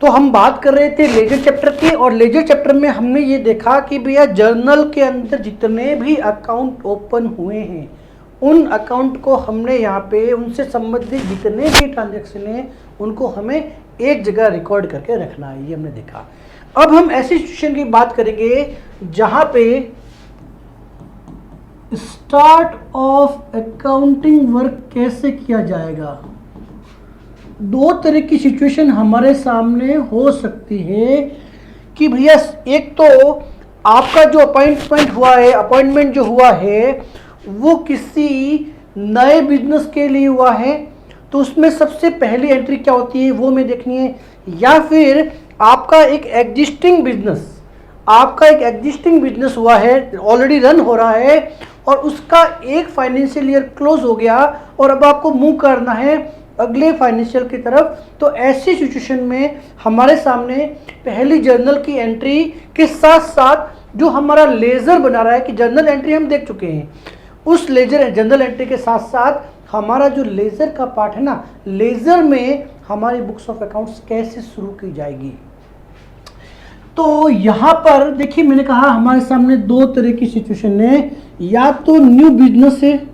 तो हम बात कर रहे थे लेजर चैप्टर की, और लेजर चैप्टर में हमने ये देखा कि भैया जर्नल के अंदर जितने भी अकाउंट ओपन हुए हैं उन अकाउंट को हमने यहाँ पे उनसे संबंधित जितने भी ट्रांजैक्शन हैं उनको हमें एक जगह रिकॉर्ड करके रखना है, ये हमने देखा। अब हम ऐसी सिचुएशन की बात करेंगे जहाँ पे स्टार्ट ऑफ अकाउंटिंग वर्क कैसे किया जाएगा। दो तरह की सिचुएशन हमारे सामने हो सकती है कि भैया एक तो आपका जो अपॉइंटमेंट जो हुआ है वो किसी नए बिजनेस के लिए हुआ है, तो उसमें सबसे पहली एंट्री क्या होती है वो हमें देखनी है। या फिर आपका एक एग्जिस्टिंग बिजनेस हुआ है, ऑलरेडी रन हो रहा है और उसका एक फाइनेंशियल ईयर क्लोज हो गया और अब आपको मूव करना है अगले फाइनेंशियल की तरफ। तो ऐसी सिचुएशन में हमारे सामने पहली जर्नल की एंट्री के साथ साथ जो हमारा लेजर बना रहा है कि जर्नल एंट्री हम देख चुके हैं, उस जर्नल एंट्री के साथ साथ हमारा जो लेजर का पार्ट है ना, लेजर में हमारी बुक्स ऑफ अकाउंट्स कैसे शुरू की जाएगी। तो यहाँ पर देखिए मैंने कहा हमारे सामने दो तरह की सिचुएशन है, या तो न्यू बिजनेस है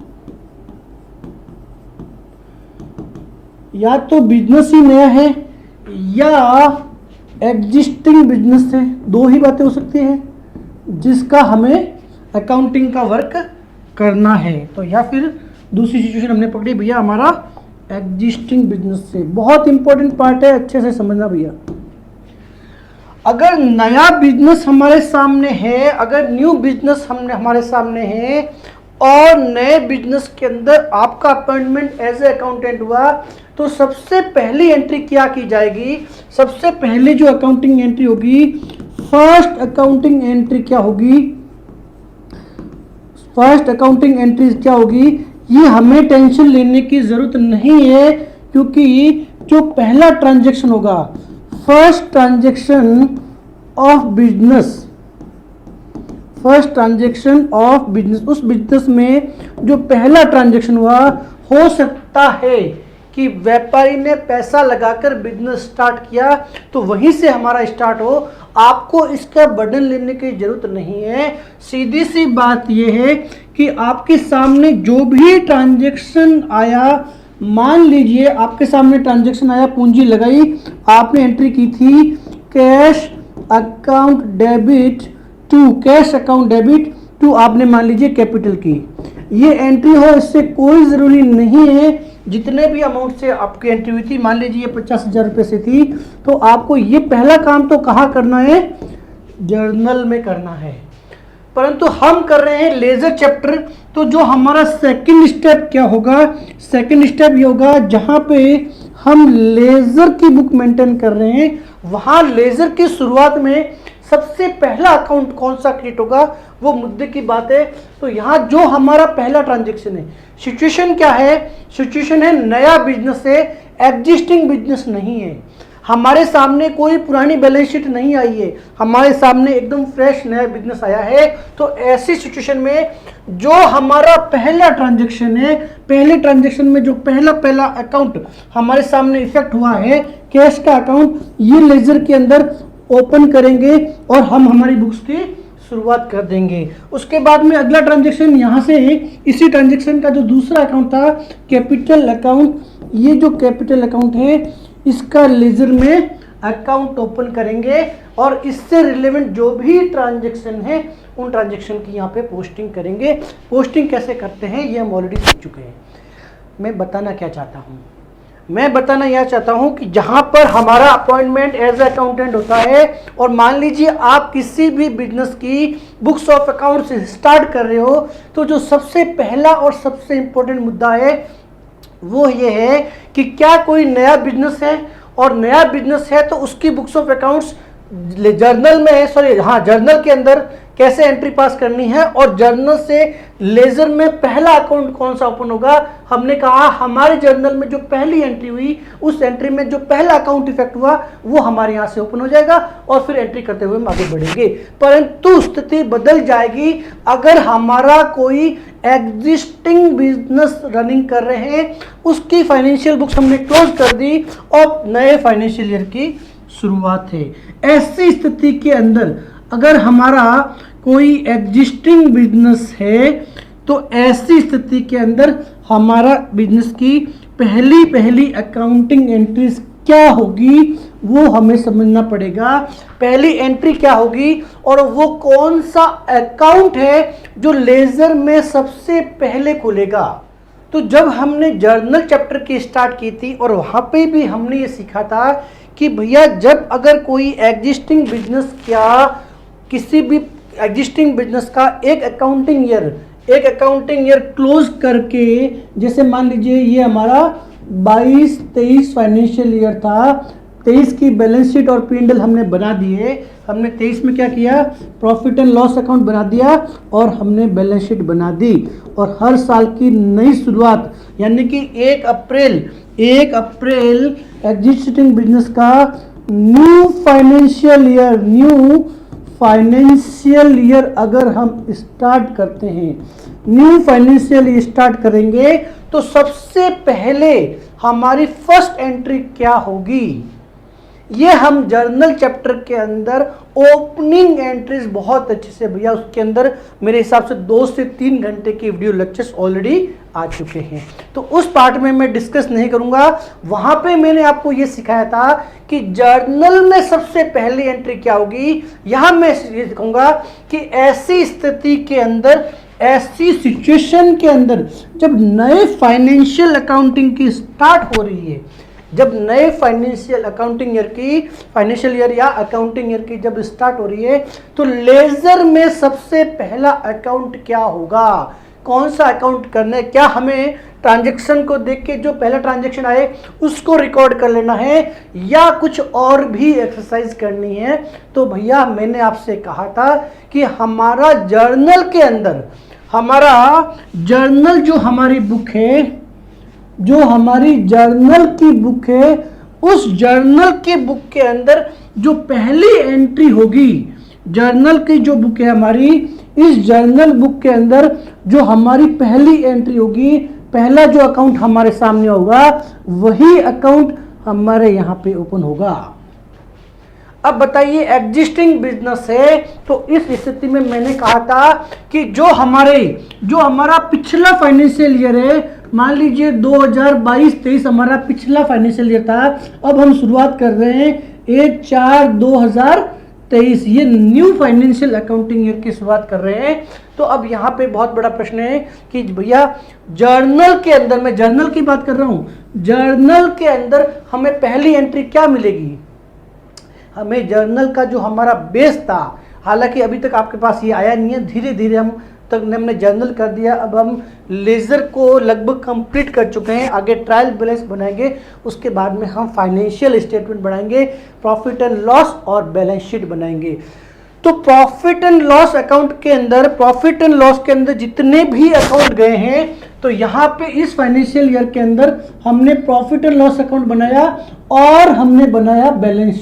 या तो बिजनेस ही नया है या एग्जिस्टिंग बिजनेस है। दो ही बातें हो सकती हैं जिसका हमें अकाउंटिंग का वर्क करना है। तो या फिर दूसरी सिचुएशन हमने पकड़ी भैया हमारा एग्जिस्टिंग बिजनेस से। बहुत इंपॉर्टेंट पार्ट है, अच्छे से समझना भैया। अगर नया बिजनेस हमारे सामने है, अगर न्यू बिजनेस हमारे सामने है और नए बिजनेस के अंदर आपका अपॉइंटमेंट एज ए अकाउंटेंट हुआ, तो सबसे पहली एंट्री क्या की जाएगी। सबसे पहले जो अकाउंटिंग एंट्री होगी, फर्स्ट अकाउंटिंग एंट्री क्या होगी, फर्स्ट अकाउंटिंग एंट्री क्या होगी, ये हमें टेंशन लेने की जरूरत नहीं है, क्योंकि जो पहला ट्रांजैक्शन होगा, first transaction of business, first transaction of business, उस बिजनेस में जो पहला ट्रांजैक्शन हुआ, हो सकता है कि व्यापारी ने पैसा लगाकर बिजनेस स्टार्ट किया तो वहीं से हमारा स्टार्ट हो। आपको इसका बर्डन लेने की जरूरत नहीं है। सीधी सी बात यह है कि आपके सामने जो भी ट्रांजैक्शन आया, मान लीजिए आपके सामने ट्रांजैक्शन आया, पूंजी लगाई, आपने एंट्री की थी cash account debit to, cash account debit to आपने मान लीजिए कैपिटल की। ये एंट्री हो इससे कोई ज़रूरी नहीं है, जितने भी अमाउंट से आपकी एंट्री हुई थी, मान लीजिए 50,000 रुपये से थी, तो आपको ये पहला काम तो कहाँ करना है, जर्नल में करना है। परंतु हम कर रहे हैं लेजर चैप्टर, तो जो हमारा सेकंड स्टेप क्या होगा, सेकंड स्टेप ये होगा जहाँ पे हम लेजर की बुक मेंटेन कर रहे हैं, वहाँ लेजर की शुरुआत में सबसे पहला अकाउंट कौन सा क्रिएट होगा वो मुद्दे की बात है। तो यहाँ जो हमारा पहला ट्रांजैक्शन है, सिचुएशन क्या है, सिचुएशन है नया बिजनेस है, एग्जिस्टिंग बिजनेस नहीं है। हमारे सामने कोई पुरानी बैलेंस शीट नहीं आई है, हमारे सामने एकदम फ्रेश नया बिजनेस आया है। तो ऐसी सिचुएशन में जो हमारा पहला ट्रांजैक्शन है, पहले ट्रांजैक्शन में जो पहला अकाउंट हमारे सामने इफेक्ट हुआ है, कैश का अकाउंट, ये लेजर के अंदर ओपन करेंगे और हम हमारी बुक्स की शुरुआत कर देंगे। उसके बाद में अगला ट्रांजैक्शन यहाँ से इसी ट्रांजैक्शन का जो दूसरा अकाउंट था कैपिटल अकाउंट, ये जो कैपिटल अकाउंट है इसका लेजर में अकाउंट ओपन करेंगे और इससे रिलेवेंट जो भी ट्रांजैक्शन है उन ट्रांजैक्शन की यहाँ पे पोस्टिंग करेंगे। पोस्टिंग कैसे करते हैं ये हम ऑलरेडी सीख चुके हैं। मैं बताना क्या चाहता हूँ, मैं बताना यह चाहता हूं कि जहां पर हमारा अपॉइंटमेंट एज अकाउंटेंट होता है और मान लीजिए आप किसी भी बिजनेस की बुक्स ऑफ अकाउंट से स्टार्ट कर रहे हो, तो जो सबसे पहला और सबसे इंपॉर्टेंट मुद्दा है वो ये है कि क्या कोई नया बिजनेस है, और नया बिजनेस है तो उसकी बुक्स ऑफ अकाउंट्स जर्नल में है, जर्नल के अंदर कैसे एंट्री पास करनी है, और जर्नल से लेजर में पहला अकाउंट कौन सा ओपन होगा। हमने कहा हमारे जर्नल में जो पहली एंट्री हुई उस एंट्री में जो पहला अकाउंट इफेक्ट हुआ वो हमारे यहाँ से ओपन हो जाएगा और फिर एंट्री करते हुए हम आगे बढ़ेंगे। परंतु स्थिति बदल जाएगी अगर हमारा कोई एग्जिस्टिंग बिजनेस रनिंग कर रहे हैं, उसकी फाइनेंशियल बुक्स हमने क्लोज कर दी और नए फाइनेंशियल ईयर की शुरुआत है। ऐसी स्थिति के अंदर अगर हमारा कोई एग्जिस्टिंग बिजनेस है तो ऐसी स्थिति के अंदर हमारा बिजनेस की पहली अकाउंटिंग एंट्रीज क्या होगी वो हमें समझना पड़ेगा। पहली एंट्री क्या होगी और वो कौन सा अकाउंट है जो लेजर में सबसे पहले खुलेगा। तो जब हमने जर्नल चैप्टर की स्टार्ट की थी और वहाँ पे भी हमने ये सीखा था कि भैया जब अगर कोई एग्जिस्टिंग बिजनेस किसी भी एग्जिस्टिंग बिजनेस का एक अकाउंटिंग ईयर क्लोज करके, जैसे मान लीजिए ये हमारा 22-23 फाइनेंशियल ईयर था, 23 की बैलेंस शीट और P&L हमने बना दिए। हमने 23 में क्या किया, प्रॉफिट एंड लॉस अकाउंट बना दिया और हमने बैलेंस शीट बना दी। और हर साल की नई शुरुआत यानी कि 1 अप्रैल एग्जिस्टिंग बिजनेस का न्यू फाइनेंशियल ईयर अगर हम स्टार्ट करते हैं, न्यू फाइनेंशियल ईयर स्टार्ट करेंगे तो सबसे पहले हमारी फर्स्ट एंट्री क्या होगी, ये हम जर्नल चैप्टर के अंदर ओपनिंग एंट्रीज बहुत अच्छे से, भैया उसके अंदर मेरे हिसाब से 2 से 3 घंटे की वीडियो लेक्चर्स ऑलरेडी आ चुके हैं, तो उस पार्ट में मैं डिस्कस नहीं करूंगा। वहां पे मैंने आपको ये सिखाया था कि जर्नल में सबसे पहली एंट्री क्या होगी। यहां मैं ये दिखाऊंगा कि ऐसी स्थिति के अंदर, ऐसी सिचुएशन के अंदर जब नए फाइनेंशियल अकाउंटिंग की स्टार्ट हो रही है, जब नए फाइनेंशियल ईयर या अकाउंटिंग ईयर की जब स्टार्ट हो रही है तो लेजर में सबसे पहला अकाउंट क्या होगा, कौन सा अकाउंट करना है। क्या हमें ट्रांजैक्शन को देख के जो पहला ट्रांजैक्शन आए उसको रिकॉर्ड कर लेना है या कुछ और भी एक्सरसाइज करनी है। तो भैया मैंने आपसे कहा था कि हमारा जर्नल के अंदर, हमारा जर्नल जो हमारी बुक है, जो हमारी जर्नल की बुक है, उस जर्नल की बुक के अंदर जो पहली एंट्री होगी, जर्नल की जो बुक है हमारी, इस जर्नल बुक के अंदर जो हमारी पहली एंट्री होगी, पहला जो अकाउंट हमारे सामने होगा वही अकाउंट हमारे यहां पे ओपन होगा। अब बताइए एग्जिस्टिंग बिजनेस है तो इस स्थिति में मैंने कहा था कि जो हमारा पिछला फाइनेंशियल ईयर है, मान लीजिए 2022-23 हमारा पिछला फाइनेंशियल ईयर था, अब हम शुरुआत कर रहे हैं 1/4/2023, ये न्यू फाइनेंशियल अकाउंटिंग ईयर की शुरुआत कर रहे हैं। तो अब यहाँ पे बहुत बड़ा प्रश्न है कि भैया जर्नल के अंदर, मैं जर्नल की बात कर रहा हूँ, जर्नल के अंदर हमें पहली एंट्री क्या मिलेगी। हमें जर्नल का जो हमारा बेस था, हालांकि अभी तक आपके पास ये आया नहीं है, धीरे धीरे हमने जर्नल कर दिया। अब हम लेजर को लगभग कंप्लीट कर चुके हैं, आगे ट्रायल बैलेंस बनाएंगे, उसके बाद में हम फाइनेंशियल स्टेटमेंट बनाएंगे, प्रॉफिट एंड लॉस और बैलेंस शीट बनाएंगे। तो प्रॉफिट एंड लॉस अकाउंट के अंदर, प्रॉफिट एंड लॉस के अंदर जितने भी अकाउंट गए हैं, तो यहाँ पे इस फाइनेंशियल ईयर के अंदर हमने प्रॉफिट एंड लॉस अकाउंट बनाया और हमने बनाया बैलेंस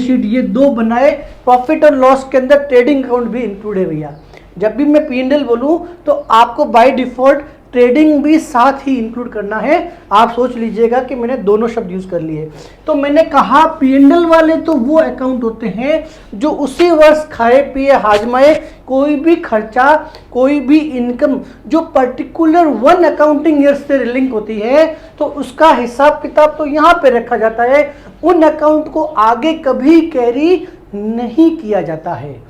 शीट, ये 2 बनाए। प्रॉफिट और लॉस के अंदर ट्रेडिंग अकाउंट भी इंक्लूड है भैया। जब भी मैं P&L बोलूं तो आपको बाय डिफॉल्ट ट्रेडिंग भी साथ ही इंक्लूड करना है। आप सोच लीजिएगा कि मैंने दोनों शब्द यूज कर लिए। तो मैंने कहा P&L वाले तो वो अकाउंट होते हैं जो उसी वर्ष खाए पिए हाजमाए, कोई भी खर्चा, कोई भी इनकम जो पर्टिकुलर 1 अकाउंटिंग ईयर से लिंक होती है, तो उसका हिसाब किताब तो यहाँ पे रखा जाता है। उन अकाउंट को आगे कभी कैरी नहीं किया जाता है,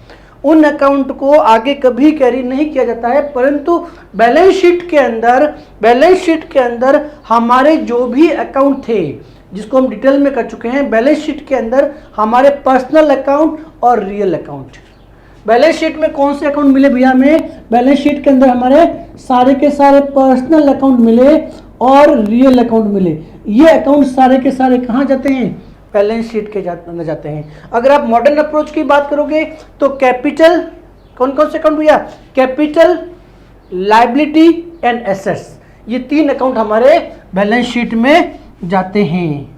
उन अकाउंट को आगे कभी कैरी नहीं किया जाता है, परंतु बैलेंस शीट के अंदर हमारे जो भी अकाउंट थे, जिसको हम डिटेल में कर चुके हैं, बैलेंस शीट के अंदर हमारे पर्सनल अकाउंट और रियल अकाउंट। बैलेंस शीट में कौन से अकाउंट मिले भैया हमें, बैलेंस शीट के अंदर हमारे सारे के सारे पर्सनल अकाउंट मिले और रियल अकाउंट मिले। ये अकाउंट सारे के सारे कहाँ जाते हैं, बैलेंस शीट के अंदर जाते हैं। अगर आप मॉडर्न अप्रोच की बात करोगे तो कैपिटल, कौन कौन से अकाउंट भैया, कैपिटल, लायबिलिटी एंड एसेट्स, ये 3 अकाउंट हमारे बैलेंस शीट में जाते हैं।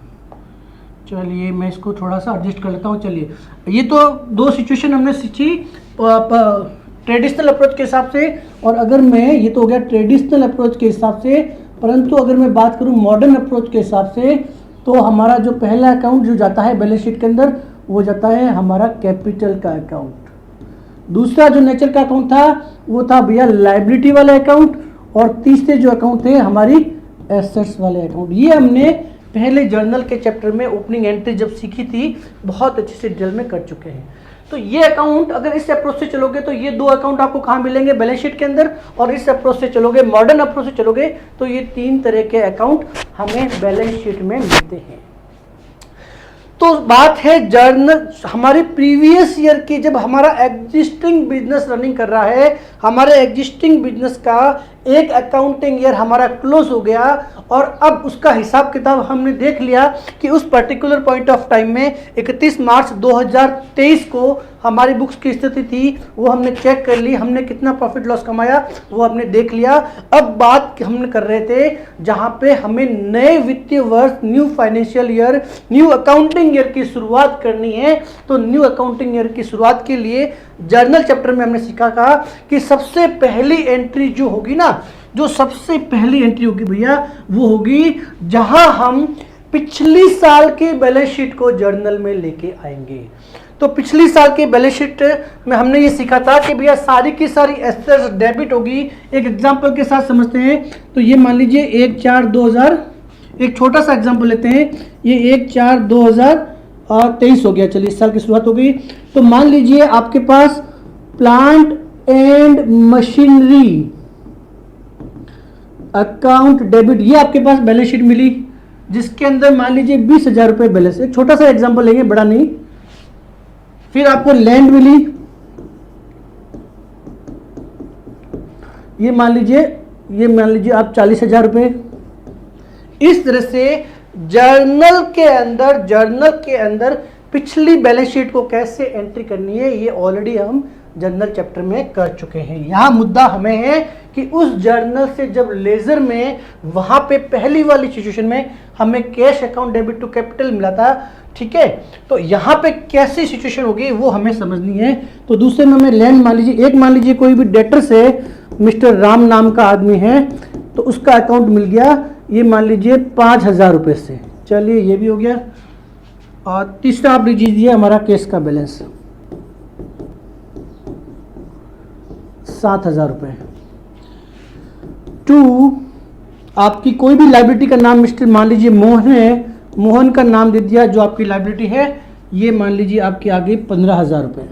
चलिए मैं इसको थोड़ा सा एडजस्ट कर लेता हूँ। चलिए ये तो 2 सिचुएशन हमने सीखी ट्रेडिशनल अप्रोच के हिसाब से, और अगर मैं, ये तो हो गया ट्रेडिशनल अप्रोच के हिसाब से, परंतु अगर मैं बात करूँ मॉडर्न अप्रोच के हिसाब से, तो हमारा जो पहला अकाउंट जो जाता है बैलेंस शीट के अंदर वो जाता है हमारा कैपिटल का अकाउंट। दूसरा जो नेचर का अकाउंट था वो था भैया लायबिलिटी वाले अकाउंट, और तीसरे जो अकाउंट थे हमारी एसेट्स वाले अकाउंट। ये हमने पहले जर्नल के चैप्टर में ओपनिंग एंट्री जब सीखी थी बहुत अच्छे से डिटेल में कर चुके हैं। तो ये अकाउंट अगर इस अप्रोच से चलोगे तो ये दो अकाउंट आपको कहाँ मिलेंगे बैलेंस शीट के अंदर, और इस अप्रोच से चलोगे मॉडर्न अप्रोच से चलोगे तो ये तीन तरह के अकाउंट हमें बैलेंस शीट में मिलते हैं। तो बात है जर्नल हमारे प्रीवियस ईयर की, जब हमारा एग्जिस्टिंग बिजनेस रनिंग कर रहा है, हमारे एग्जिस्टिंग बिजनेस का एक अकाउंटिंग ईयर हमारा क्लोज हो गया और अब उसका हिसाब किताब हमने देख लिया कि उस पर्टिकुलर पॉइंट ऑफ टाइम में 31 मार्च 2023 को हमारी बुक्स की स्थिति थी वो हमने चेक कर ली, हमने कितना प्रॉफिट लॉस कमाया वो हमने देख लिया। अब बात हमने कर रहे थे जहां पे हमें नए वित्तीय वर्ष, new financial year, new accounting year की शुरुआत करनी है। तो न्यू अकाउंटिंग ईयर की शुरुआत के लिए जर्नल चैप्टर में हमने सीखा था कि सबसे पहली एंट्री जो होगी ना, जो सबसे पहली एंट्री होगी भैया वो होगी जहां हम पिछली साल के बैलेंस शीट को जर्नल में लेके आएंगे। तो पिछली साल के बैलेंस शीट में हमने ये सीखा था कि भैया सारी की सारी एसेट्स डेबिट होगी। एक एग्जांपल के साथ समझते हैं। तो ये मान लीजिए 1/4/2000, एक छोटा सा एग्जांपल लेते हैं, ये 1/4/2023 हो गया। चलिए इस साल की शुरुआत हो गई। तो मान लीजिए आपके पास plant and machinery account debit, ये आपके पास बैलेंस शीट मिली जिसके अंदर मान लीजिए 20,000 रुपये बैलेंस। एक छोटा सा एग्जांपल लेंगे, बड़ा नहीं। फिर आपको लैंड मिली, ये मान लीजिए आप 40,000 रुपये। इस तरह से जर्नल के अंदर पिछली बैलेंस शीट को कैसे एंट्री करनी है ये ऑलरेडी हम जर्नल चैप्टर में कर चुके हैं। यहां मुद्दा हमें है कि उस जर्नल से जब लेजर में वहां पे पहली वाली सिचुएशन में हमें cash account debit to capital मिला था, ठीक है, तो यहां पे कैसी सिचुएशन होगी वो हमें समझनी है। तो दूसरे में हमें लैंड मान लीजिए कोई भी डेटर से मिस्टर राम नाम का आदमी है तो उसका अकाउंट मिल गया, ये मान लीजिए 5,000 रुपये से। चलिए ये भी हो गया। और तीसरा आप लीजिए हमारा केस का बैलेंस 7,000 रुपये। टू आपकी कोई भी लाइबिलिटी का नाम मिस्टर मान लीजिए मोहन है, मोहन का नाम दे दिया जो आपकी लाइबिलिटी है, ये मान लीजिए आपकी आ गई 15,000 रुपये।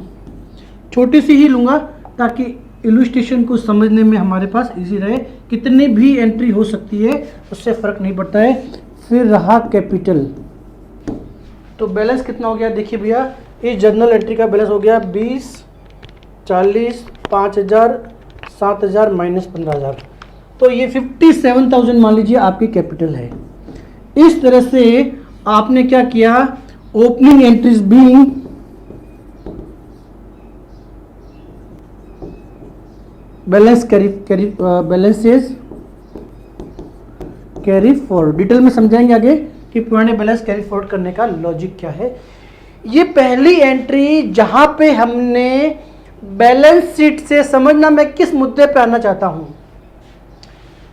छोटी सी ही लूँगा ताकि इलुस्ट्रेशन को समझने में हमारे पास इजी रहे। कितनी भी एंट्री हो सकती है उससे फ़र्क नहीं पड़ता है। फिर रहा कैपिटल, तो बैलेंस कितना हो गया देखिए भैया, इस जर्नल एंट्री का बैलेंस हो गया 20, 40, 5,000, 7,000 माइनस 15,000, तो ये 57,000 मान लीजिए आपकी कैपिटल है। इस तरह से आपने क्या किया, opening entries being balances carry forward. Detail में समझाएंगे आगे कि पुराने बैलेंस कैरी फॉरवर्ड करने का लॉजिक क्या है। ये पहली एंट्री जहां पे हमने बैलेंस शीट से समझना, मैं किस मुद्दे पे आना चाहता हूं,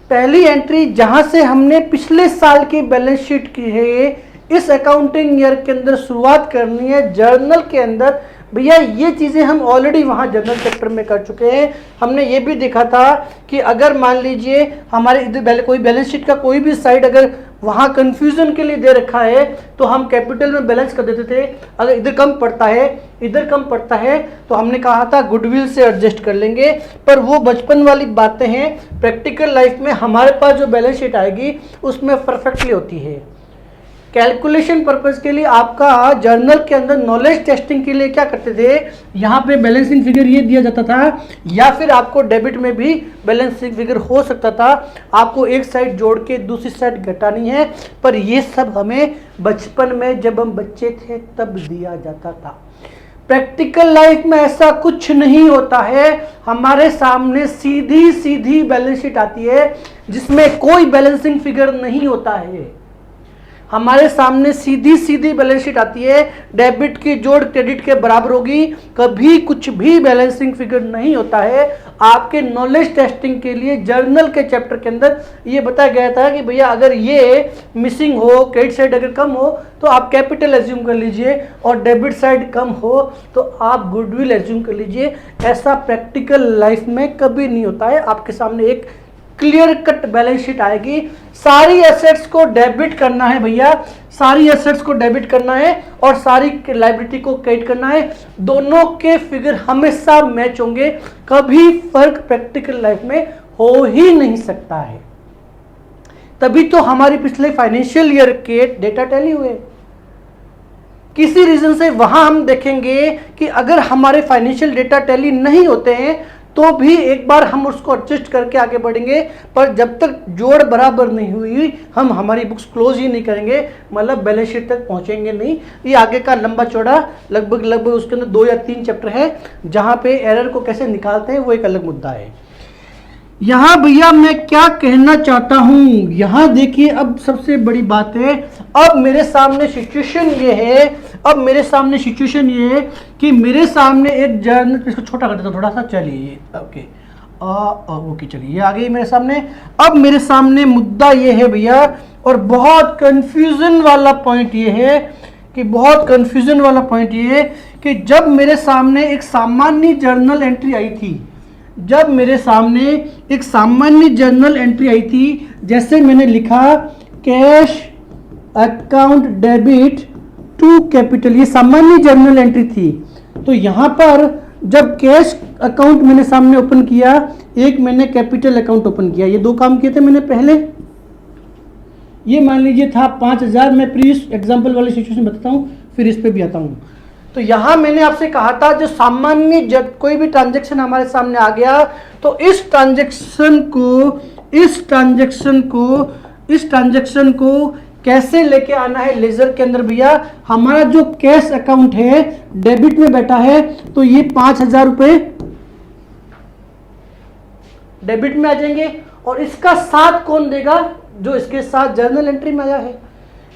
पहली एंट्री जहां से हमने पिछले साल की बैलेंस शीट की है, इस अकाउंटिंग ईयर के अंदर शुरुआत करनी है जर्नल के अंदर। भैया ये चीज़ें हम ऑलरेडी वहाँ जर्नल चैप्टर में कर चुके हैं। हमने ये भी देखा था कि अगर मान लीजिए हमारे इधर कोई बैलेंस शीट का कोई भी साइड अगर वहाँ कंफ्यूजन के लिए दे रखा है तो हम कैपिटल में बैलेंस कर देते थे। अगर इधर कम पड़ता है, इधर कम पड़ता है तो हमने कहा था गुडविल से एडजस्ट कर लेंगे। पर वो बचपन वाली बातें हैं, प्रैक्टिकल लाइफ में हमारे पास जो बैलेंस शीट आएगी उसमें परफेक्टली होती है। कैलकुलेशन पर्पस के लिए आपका जर्नल के अंदर नॉलेज टेस्टिंग के लिए क्या करते थे, यहाँ पे बैलेंसिंग फिगर ये दिया जाता था, या फिर आपको डेबिट में भी बैलेंसिंग फिगर हो सकता था। आपको एक साइड जोड़ के दूसरी साइड घटानी है, पर ये सब हमें बचपन में जब हम बच्चे थे तब दिया जाता था। प्रैक्टिकल लाइफ में ऐसा कुछ नहीं होता है। हमारे सामने सीधी सीधी बैलेंस शीट आती है जिसमें कोई बैलेंसिंग फिगर नहीं होता है। हमारे सामने सीधी सीधी बैलेंस शीट आती है, डेबिट की जोड़ क्रेडिट के बराबर होगी, कभी कुछ भी बैलेंसिंग फिगर नहीं होता है। आपके नॉलेज टेस्टिंग के लिए जर्नल के चैप्टर के अंदर ये बताया गया था कि भैया अगर ये मिसिंग हो, क्रेडिट साइड अगर कम हो तो आप कैपिटल एज्यूम कर लीजिए, और डेबिट साइड कम हो तो आप गुडविल एज्यूम कर लीजिए। ऐसा प्रैक्टिकल लाइफ में कभी नहीं होता है। आपके सामने एक क्लियर कट बैलेंस शीट आएगी, सारी एसेट्स को डेबिट करना है भैया, सारी एसेट्स को डेबिट करना है और सारी लायबिलिटी को क्रेडिट करना है। दोनों के फिगर हमेशा मैच होंगे, कभी फर्क प्रैक्टिकल लाइफ में हो ही नहीं सकता है। तभी तो हमारी पिछले फाइनेंशियल ईयर के डेटा टैली हुए। किसी रीजन से वहां हम देखेंगे कि अगर हमारे फाइनेंशियल डेटा टैली नहीं होते हैं तो भी एक बार हम उसको एडजस्ट करके आगे बढ़ेंगे, पर जब तक जोड़ बराबर नहीं हुई हम हमारी बुक्स क्लोज ही नहीं करेंगे, मतलब बैलेंस शीट तक पहुंचेंगे नहीं। ये आगे का लंबा चौड़ा लगभग उसके अंदर 2 या 3 चैप्टर है जहां पे एरर को कैसे निकालते हैं, वो एक अलग मुद्दा है। यहां भैया मैं क्या कहना चाहता हूं, यहां देखिए अब सबसे बड़ी बात है, अब मेरे सामने सिचुएशन ये है, अब मेरे सामने सिचुएशन ये है कि मेरे सामने एक जर्नल, इसको छोटा कर देता हूं थोड़ा सा, चलिए ओके ओके चलिए ये आ गई मेरे सामने। अब मेरे सामने मुद्दा ये है भैया, और बहुत कंफ्यूजन वाला पॉइंट ये है कि बहुत कंफ्यूजन वाला पॉइंट ये है कि जब मेरे सामने एक सामान्य जर्नल एंट्री आई थी, जब मेरे सामने एक सामान्य जर्नल एंट्री आई थी, जैसे मैंने लिखा cash account debit to capital, ये सामान्य जर्नल एंट्री थी। तो यहां पर जब कैश अकाउंट मैंने सामने ओपन किया, एक मैंने कैपिटल अकाउंट ओपन किया, ये 2 काम किए थे मैंने पहले। ये मान लीजिए था 5000, मैं प्रीवियस एग्जांपल वाली सिचुएशन बताता हूं फिर इस पे भी आता हूं। तो यहां मैंने आपसे कहा था जो सामान्य जब कोई भी ट्रांजैक्शन हमारे सामने आ गया तो इस ट्रांजैक्शन को कैसे लेके आना है लेजर के अंदर भैया। हमारा जो कैश अकाउंट है डेबिट में बैठा है, तो ये 5000 रुपए डेबिट में आ जाएंगे, और इसका साथ कौन देगा, जो इसके साथ जर्नल एंट्री में आया है,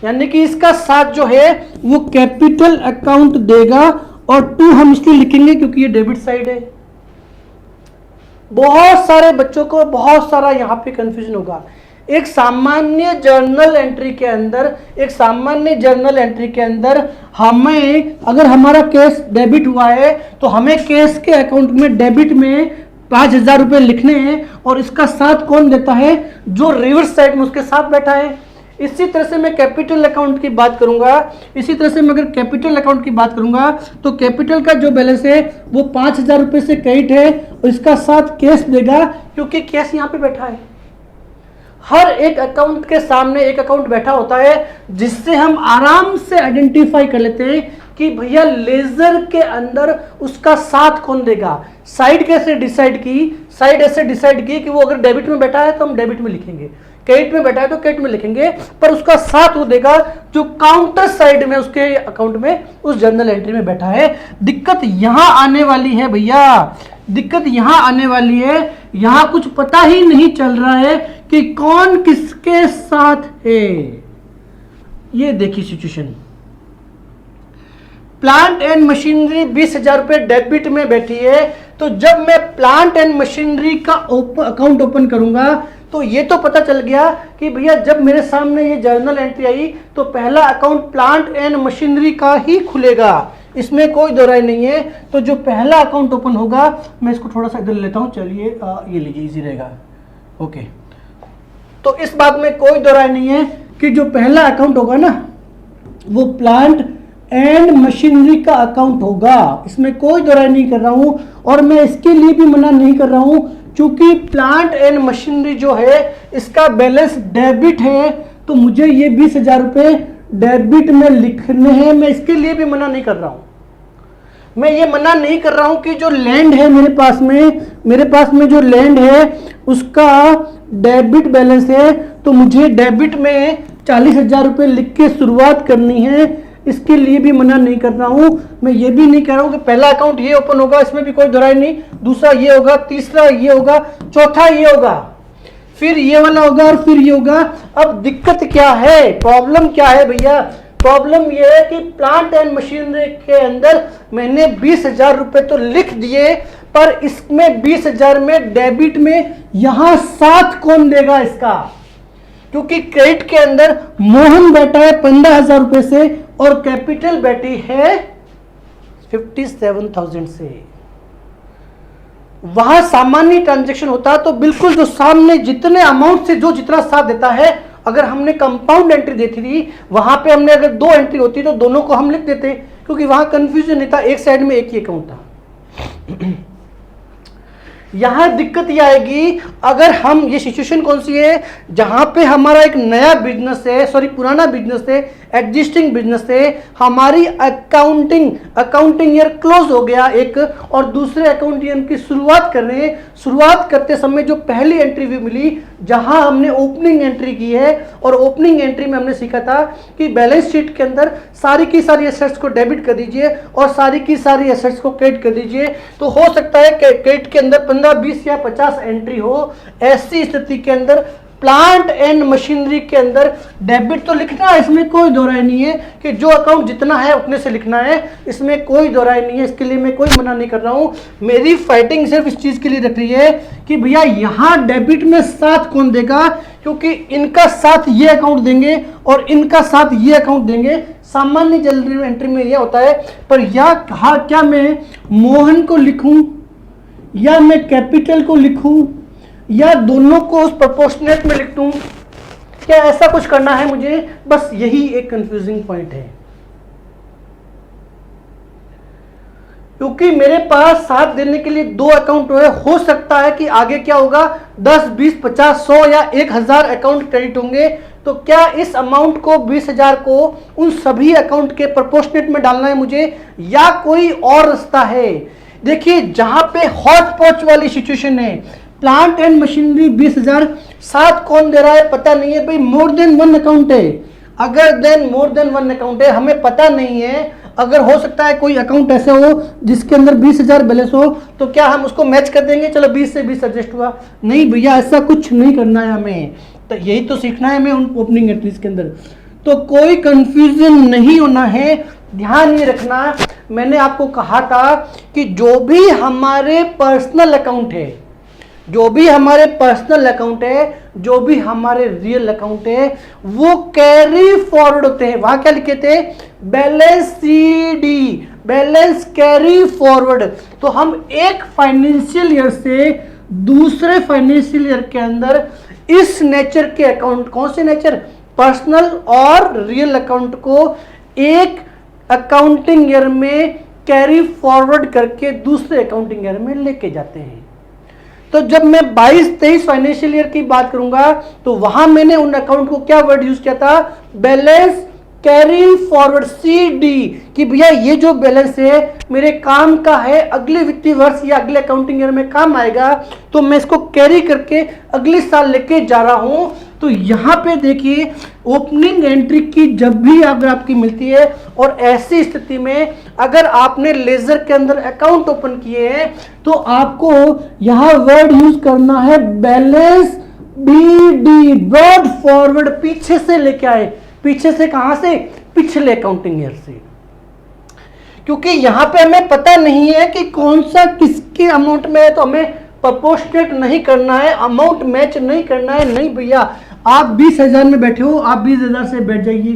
यानी कि इसका साथ जो है वो कैपिटल अकाउंट देगा, और 2 हम इसलिए लिखेंगे क्योंकि ये डेबिट साइड है। बहुत सारे बच्चों को बहुत सारा यहां पे कंफ्यूजन होगा। एक सामान्य जर्नल एंट्री के अंदर हमें, अगर हमारा कैश डेबिट हुआ है तो हमें कैश के अकाउंट में डेबिट में 5000 रुपए लिखने हैं, और इसका साथ कौन देता है, जो रिवर्स साइड में उसके साथ बैठा है। इसी तरह से मैं कैपिटल अकाउंट की बात करूंगा, तो कैपिटल का जो बैलेंस है वो 5000 रुपए से क्रेडिट है, और इसका साथ कैश देगा क्योंकि कैश यहां पे बैठा है। हर एक अकाउंट के सामने एक अकाउंट बैठा होता है, जिससे हम आराम से आइडेंटिफाई कर लेते हैं कि भैया लेजर के अंदर उसका साथ कौन देगा। साइड कैसे डिसाइड की कि वो अगर डेबिट में बैठा है तो हम डेबिट में लिखेंगे, क्रेडिट में बैठा है तो क्रेडिट में लिखेंगे, पर उसका साथ वो देगा जो काउंटर साइड में उसके अकाउंट में उस जर्नल एंट्री में बैठा है। दिक्कत यहां आने वाली है भैया, यहां कुछ पता ही नहीं चल रहा है कि कौन किसके साथ है। ये देखिए सिचुएशन, प्लांट एंड मशीनरी 20,000 रुपए डेबिट में बैठी है, तो जब मैं प्लांट एंड मशीनरी का अकाउंट ओपन करूंगा तो ये तो पता चल गया कि भैया जब मेरे सामने ये जर्नल एंट्री आई तो पहला अकाउंट प्लांट एंड मशीनरी का ही खुलेगा, इसमें कोई दो राय नहीं है। तो जो पहला अकाउंट ओपन होगा, मैं इसको थोड़ा सा इधर लेता हूं, चलिए ये लीजिए, इजी रहेगा। ओके, तो इस बात में कोई दो राय नहीं है कि जो पहला अकाउंट होगा ना वो प्लांट एंड मशीनरी का अकाउंट होगा, इसमें कोई दो राय नहीं कर रहा हूं। और मैं इसके लिए भी मना नहीं कर रहा हूं क्योंकि प्लांट एंड मशीनरी जो है इसका बैलेंस डेबिट है, तो मुझे ये 20,000 रुपए डेबिट में लिखने हैं। मैं इसके लिए भी मना नहीं कर रहा हूं। मैं ये मना नहीं कर रहा हूं कि जो लैंड है मेरे पास में जो लैंड है उसका डेबिट बैलेंस है, तो मुझे डेबिट में 40,000 रुपए लिख के शुरुआत करनी है, इसके लिए भी मना नहीं कर रहा हूं। मैं ये भी नहीं कह रहा हूं कि पहला अकाउंट ये ओपन होगा, इसमें भी कोई दोहराई नहीं, दूसरा ये होगा, तीसरा ये होगा, चौथा ये होगा। फिर ये वाला होगा और फिर ये होगा। अब दिक्कत क्या है, प्रॉब्लम क्या है भैया? प्रॉब्लम ये है कि प्लांट एंड मशीनरी के अंदर मैंने 20,000 रुपए तो लिख दिए, पर इसमें 20,000 में डेबिट में यहां साथ कौन देगा इसका? क्योंकि क्रेडिट के अंदर मोहन बैठा है 15,000 रुपए से और कैपिटल बैठी है 57,000 से। वहां सामान्य ट्रांजैक्शन होता तो बिल्कुल जो सामने जितने अमाउंट से जो जितना साथ देता है, अगर हमने कंपाउंड एंट्री देती थी वहां पे हमने अगर 2 एंट्री होती तो दोनों को हम लिख देते, क्योंकि वहां कंफ्यूजन नहीं था, एक साइड में एक ही अकाउंट था। यहां दिक्कत ये आएगी अगर हम, ये सिचुएशन कौन सी है, जहां पे हमारा एक नया बिजनेस है, सॉरी पुराना बिजनेस है, एग्जिस्टिंग बिजनेस है, हमारी अकाउंटिंग ईयर क्लोज हो गया एक, और दूसरे अकाउंटिंग ईयर की शुरुआत कर रहे हैं। शुरुआत करते समय जो पहली एंट्री भी मिली, जहां हमने ओपनिंग एंट्री की है, और ओपनिंग एंट्री में हमने सीखा था कि बैलेंस शीट के अंदर सारी की सारी एसेट्स को डेबिट कर दीजिए और सारी की सारी एसेट्स को क्रेडिट कर दीजिए। तो हो सकता है क्रेडिट के अंदर 15, 20 या 50 एंट्री हो। ऐसी स्थिति के अंदर प्लांट एंड मशीनरी के अंदर डेबिट तो लिखना है, इसमें कोई दो राय नहीं है कि जो अकाउंट जितना है उतने से लिखना है, इसमें कोई दो राय नहीं है। इसके लिए मैं कोई मना नहीं कर रहा हूं, मेरी फाइटिंग सिर्फ इस चीज के लिए रख रही है कि भैया यहां डेबिट में साथ कौन देगा, क्योंकि इनका साथ ये अकाउंट देंगे और इनका साथ ये अकाउंट देंगे। सामान्य जनरल एंट्री में यह होता है, पर या कहा क्या मैं मोहन को लिखूं या मैं कैपिटल को लिखूं या दोनों को उस प्रोपोर्शनेट में लिख दूं, क्या ऐसा कुछ करना है मुझे? बस यही एक कंफ्यूजिंग पॉइंट है, क्योंकि मेरे पास साथ देने के लिए 2 अकाउंट हो सकता है कि आगे क्या होगा, 10, 20, 50, 100 या 1000 अकाउंट क्रेडिट होंगे। तो क्या इस अमाउंट को 20,000 को उन सभी अकाउंट के प्रोपोर्शनेट में डालना है मुझे, या कोई और रास्ता है? देखिए जहां पे हॉट पॉच वाली सिचुएशन है, प्लांट एंड मशीनरी 20,000, साथ कौन दे रहा है पता नहीं है भाई, मोर देन 1 अकाउंट है। अगर देन मोर देन 1 अकाउंट है, हमें पता नहीं है, अगर हो सकता है कोई अकाउंट ऐसे हो जिसके अंदर 20,000 बैलेंस हो, तो क्या हम उसको मैच कर देंगे, चलो 20 से 20 एडजस्ट हुआ? नहीं भैया, ऐसा कुछ नहीं करना है हमें, तो यही तो सीखना है हमें उन ओपनिंग एंट्रीज के अंदर। तो कोई कंफ्यूजन नहीं होना है, ध्यान ये रखना। मैंने आपको कहा था कि जो भी हमारे पर्सनल अकाउंट है, जो भी हमारे पर्सनल अकाउंट है, जो भी हमारे रियल अकाउंट है, वो कैरी फॉरवर्ड होते हैं। वहां क्या लिखे थे? Balance CD, balance carry forward. तो हम एक फाइनेंशियल ईयर से दूसरे फाइनेंशियल ईयर के अंदर इस नेचर के अकाउंट, कौन से नेचर, पर्सनल और रियल अकाउंट को एक अकाउंटिंग ईयर में कैरी फॉरवर्ड करके दूसरे अकाउंटिंग ईयर में लेके जाते हैं। तो जब मैं 22-23 फाइनेंशियल ईयर की बात करूंगा तो वहां मैंने उन अकाउंट को क्या वर्ड यूज किया था? बैलेंस कैरी फॉरवर्ड, सीडी, कि भैया ये जो बैलेंस है मेरे काम का है, अगले वित्तीय वर्ष या अगले अकाउंटिंग ईयर में काम आएगा, तो मैं इसको कैरी करके अगले साल लेके जा रहा हूं। तो यहां पे देखिए ओपनिंग एंट्री की जब भी अगर आपकी मिलती है, और ऐसी स्थिति में अगर आपने लेजर के अंदर अकाउंट ओपन किए हैं, तो आपको यहां वर्ड यूज करना है बैलेंस बीडी, ब्रॉड फॉरवर्ड, पीछे से लेके आए। पीछे से कहां से? पिछले अकाउंटिंग ईयर से, क्योंकि यहां पे हमें पता नहीं है कि कौन सा किसके अमाउंट में है, तो हमें प्रोपोर्शनेट नहीं करना है, अमाउंट मैच नहीं करना है। नहीं भैया, आप 20,000 में बैठे हो, आप 20,000 से बैठ जाइए,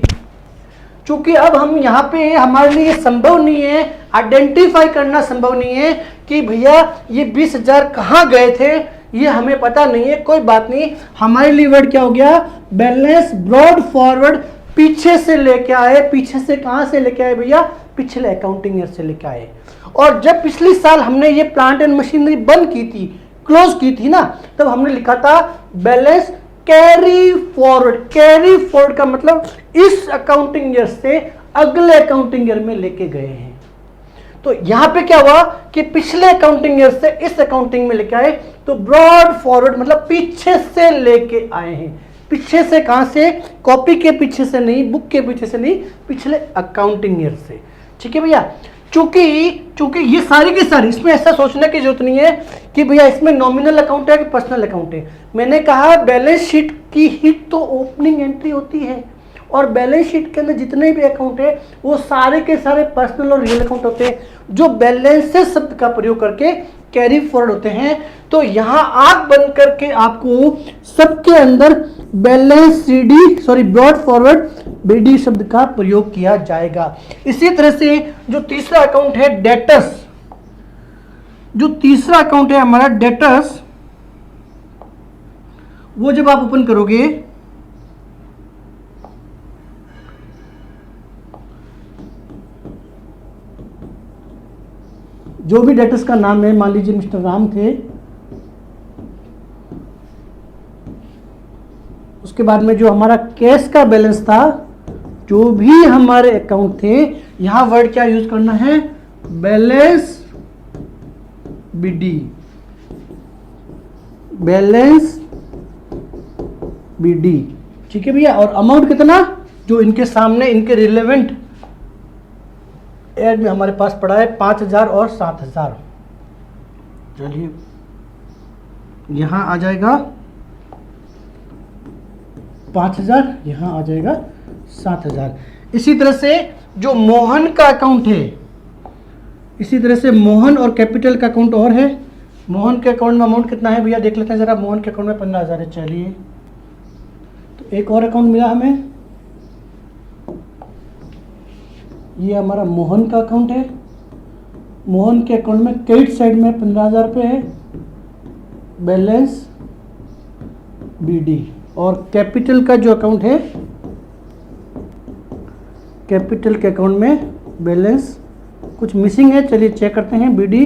क्योंकि अब हम यहाँ पे, हमारे लिए संभव नहीं है, आइडेंटिफाई करना संभव नहीं है कि भैया ये 20,000 कहाँ गए थे, ये हमें पता नहीं है। कोई बात नहीं, हमारे लिए वर्ड क्या हो गया? बैलेंस ब्रॉड फॉरवर्ड, पीछे से लेके आए। पीछे से कहां से लेके आए भैया? पिछले अकाउंटिंग ईयर से लेके आए। और जब पिछले साल हमने ये प्लांट एंड मशीनरी बंद की थी, क्लोज की थी ना, तब हमने लिखा था balance carry forward. Carry forward का मतलब इस अकाउंटिंग ईयर से अगले अकाउंटिंग ईयर में लेके गए हैं। तो यहां पे क्या हुआ कि पिछले अकाउंटिंग ईयर से इस अकाउंटिंग में लेके आए, तो ब्रॉड फॉरवर्ड मतलब पीछे से लेके आए हैं। पीछे से कहां से? कॉपी के पीछे से नहीं, बुक के पीछे से नहीं, पिछले अकाउंटिंग ईयर से। ठीक है भैया, चूंकि ये सारी की सारी, इसमें ऐसा सोचने की जरूरत नहीं है कि भैया इसमें नॉमिनल अकाउंट है कि पर्सनल अकाउंट है। मैंने कहा बैलेंस शीट की ही तो ओपनिंग एंट्री होती है, और बैलेंस शीट के अंदर जितने भी अकाउंट है वो सारे के सारे पर्सनल और रियल अकाउंट होते हैं जो बैलेंसेस शब्द का प्रयोग करके कैरी फॉरवर्ड होते हैं। तो यहां आंख बंद करके आपको सबके अंदर बैलेंस ब्रॉड फॉरवर्ड बीडी शब्द का प्रयोग किया जाएगा। इसी तरह से जो तीसरा अकाउंट है डेटर्स, जो तीसरा अकाउंट है हमारा डेटर्स, वो जब आप ओपन करोगे जो भी डेटर्स का नाम है, मान लीजिए मिस्टर राम थे, उसके बाद में जो हमारा कैश का बैलेंस था, जो भी हमारे अकाउंट थे, यहां वर्ड क्या यूज करना है, बैलेंस बीडी, बैलेंस बीडी, ठीक है भैया। और अमाउंट कितना, जो इनके सामने इनके रिलेवेंट एड में हमारे पास पड़ा है 5000 और 7000। चलिए यहां आ जाएगा 5000, यहां आ जाएगा 7000। इसी तरह से जो मोहन का अकाउंट है, इसी तरह से मोहन और कैपिटल का अकाउंट और है। मोहन के अकाउंट में अमाउंट कितना है भैया, देख लेते हैं जरा। मोहन के अकाउंट में 15000 है। चलिए तो एक और अकाउंट मिला हमें, ये हमारा मोहन का अकाउंट है। मोहन के अकाउंट में क्रेडिट साइड में 15000 रुपये है, बैलेंस बीडी। और कैपिटल का जो अकाउंट है, कैपिटल के अकाउंट में बैलेंस कुछ मिसिंग है, चलिए चेक करते हैं। BD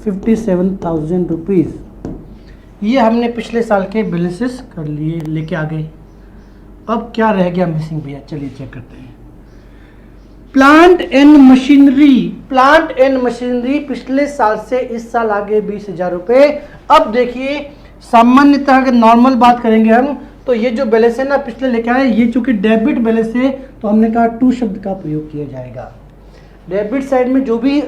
57,000 rupees. ये हमने पिछले साल के बैलेंसेस कर लिए, लेके आ गए। अब क्या रह गया मिसिंग भैया, चलिए चेक करते हैं। Plant and machinery, plant and machinery पिछले साल से इस साल आगे 20,000 रुपये। अब देखिए सामान्यतः अगर नॉर्मल बात करेंगे हम, तो ये जो बैलेंस है ना पिछले लेके आए, ये चूंकि डेबिट बैलेंस है तो हमने कहा टू शब्द का प्रयोग किया जाएगा। डेबिट साइड में जो भी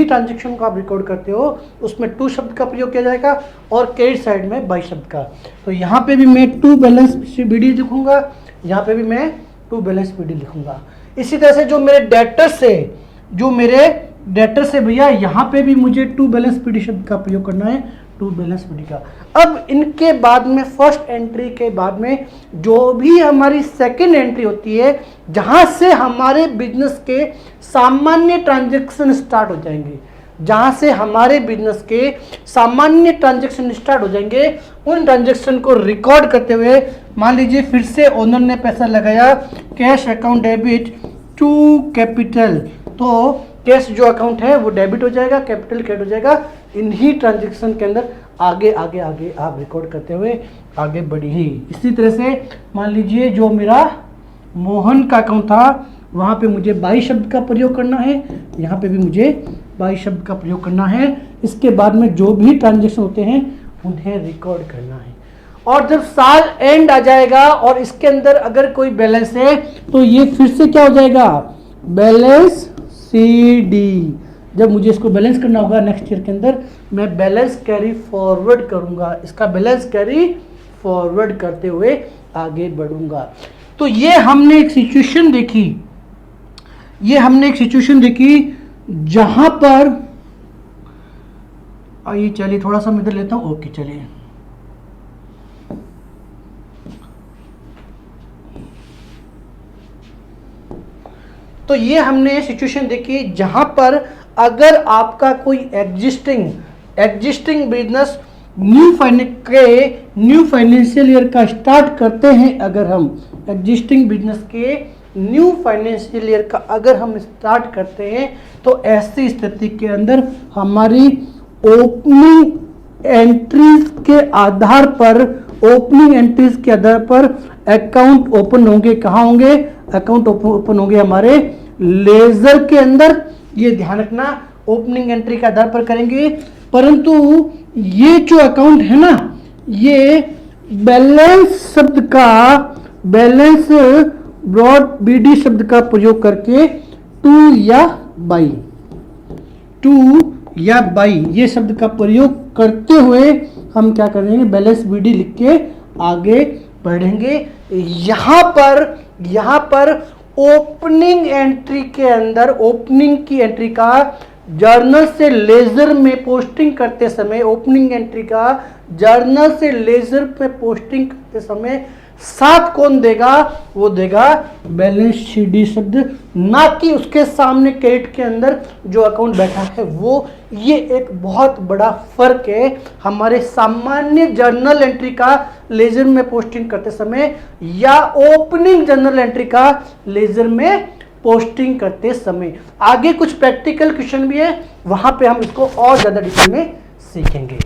ट्रांजेक्शन को आप रिकॉर्ड करते हो उसमें टू शब्द का प्रयोग किया जाएगा, और क्रेडिट साइड में बाई शब्द का। तो यहाँ पे भी मैं टू बैलेंस बीडी लिखूंगा, यहाँ पे भी मैं टू बैलेंस बीडी लिखूंगा। इसी तरह से जो मेरे डेटर्स है, जो मेरे डेटर्स है भैया, यहाँ पे भी मुझे टू बैलेंस बीडी शब्द का प्रयोग करना है, टू बैलेंस बीडी का। अब इनके बाद में फर्स्ट एंट्री के बाद में जो भी हमारी सेकंड एंट्री होती है, जहां से हमारे बिजनेस के सामान्य ट्रांजैक्शन स्टार्ट हो जाएंगे, जहां से हमारे बिजनेस के सामान्य ट्रांजैक्शन स्टार्ट हो जाएंगे, उन ट्रांजैक्शन को रिकॉर्ड करते हुए, मान लीजिए फिर से ओनर ने पैसा लगाया cash account debit to capital, तो कैश जो अकाउंट है वो डेबिट हो जाएगा, कैपिटल क्रेडिट हो जाएगा। इन्हीं ट्रांजैक्शन के अंदर आगे आगे आगे आप रिकॉर्ड करते हुए आगे बढ़िए। इसी तरह से मान लीजिए जो मेरा मोहन का अकाउंट था, वहाँ पे मुझे 22 शब्द का प्रयोग करना है, यहाँ पे भी मुझे 22 शब्द का प्रयोग करना है। इसके बाद में जो भी ट्रांजैक्शन होते हैं उन्हें रिकॉर्ड करना है। और जब साल एंड आ जाएगा और इसके अंदर अगर कोई बैलेंस है तो ये फिर से क्या हो जाएगा, बैलेंस CD। जब मुझे इसको बैलेंस करना होगा नेक्स्ट ईयर के अंदर, मैं बैलेंस कैरी फॉरवर्ड करूंगा, इसका बैलेंस कैरी फॉरवर्ड करते हुए आगे बढ़ूंगा। तो ये हमने एक सिचुएशन देखी, जहां पर, आइए चलिए थोड़ा सा मैं इधर लेता हूं, ओके चलिए। तो ये हमने सिचुएशन देखी जहां पर अगर आपका कोई existing business new financial year का स्टार्ट करते हैं, अगर हम एग्जिस्टिंग बिजनेस के न्यू फाइनेंशियल ईयर का अगर हम स्टार्ट करते हैं, तो ऐसी स्थिति के अंदर हमारी ओपनिंग एंट्रीज के आधार पर अकाउंट ओपन होंगे। कहाँ होंगे, अकाउंट ओपन होंगे हमारे लेजर के अंदर। ये ध्यान रखना, ओपनिंग एंट्री के आधार पर करेंगे। परंतु ये जो अकाउंट है ना, ये बैलेंस शब्द का, बैलेंस ब्रॉड बीडी शब्द का प्रयोग करके टू या बाई, टू या बाई ये शब्द का प्रयोग करते हुए हम क्या करेंगे, बैलेंस बीडी लिख के आगे बढ़ेंगे। यहाँ पर ओपनिंग एंट्री के अंदर, ओपनिंग की एंट्री का जर्नल से लेजर में पोस्टिंग करते समय, ओपनिंग एंट्री का जर्नल से लेजर में पोस्टिंग करते समय साथ कौन देगा, वो देगा बैलेंस शीट डी शब्द, ना कि उसके सामने क्रेडिट के अंदर जो अकाउंट बैठा है वो। ये एक बहुत बड़ा फर्क है हमारे सामान्य जर्नल एंट्री का लेजर में पोस्टिंग करते समय या ओपनिंग जर्नल एंट्री का लेजर में पोस्टिंग करते समय। आगे कुछ प्रैक्टिकल क्वेश्चन भी है, वहां पे हम इसको और ज्यादा डिटेल में सीखेंगे।